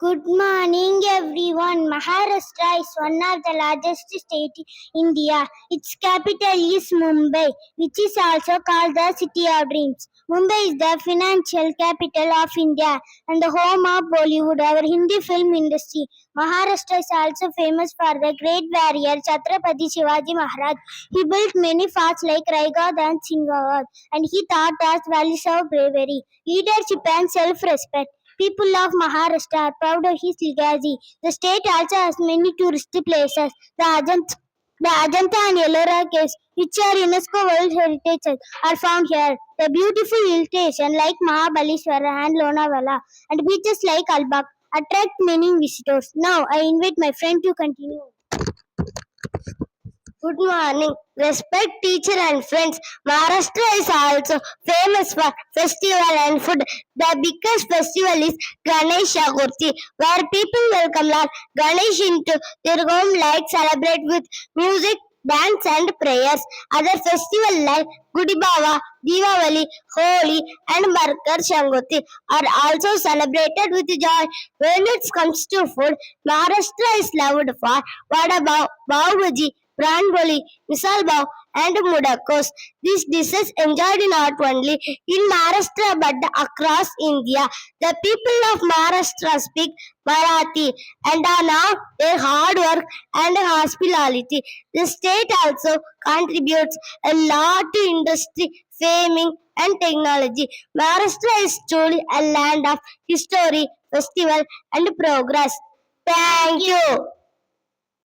Good morning, everyone. Maharashtra is one of the largest states in India. Its capital is Mumbai, which is also called the City of Dreams. Mumbai is the financial capital of India and the home of Bollywood, our Hindi film industry. Maharashtra is also famous for the great warrior Chhatrapati Shivaji Maharaj. He built many forts like Raigad and Singhavad, and he taught us values of bravery, leadership, and self-respect. People of Maharashtra are proud of his legacy. The state also has many tourist places. The Ajanta and Ellora caves, which are UNESCO World Heritage Sites, are found here. The beautiful hill station like Mahabaleshwara and Lonavala and beaches like Albak attract many visitors. Now I invite my friend to continue. Good morning. Respect teacher and friends. Maharashtra is also famous for festival and food. The biggest festival is Ganesh Chaturthi, where people welcome Lord Ganesh into their home like celebrate with music, dance and prayers. Other festivals like Gudi Bava, Diwali, Holi and Makar Sankranti are also celebrated with joy. When it comes to food, Maharashtra is loved for vada pav, pav bhaji, Pran Boli, Misal Pav, and Mudakos. These dishes enjoyed not only in Maharashtra but across India. The people of Maharashtra speak Marathi and are now their hard work and hospitality. The state also contributes a lot to industry, farming, and technology. Maharashtra is truly a land of history, festival, and progress. Thank you.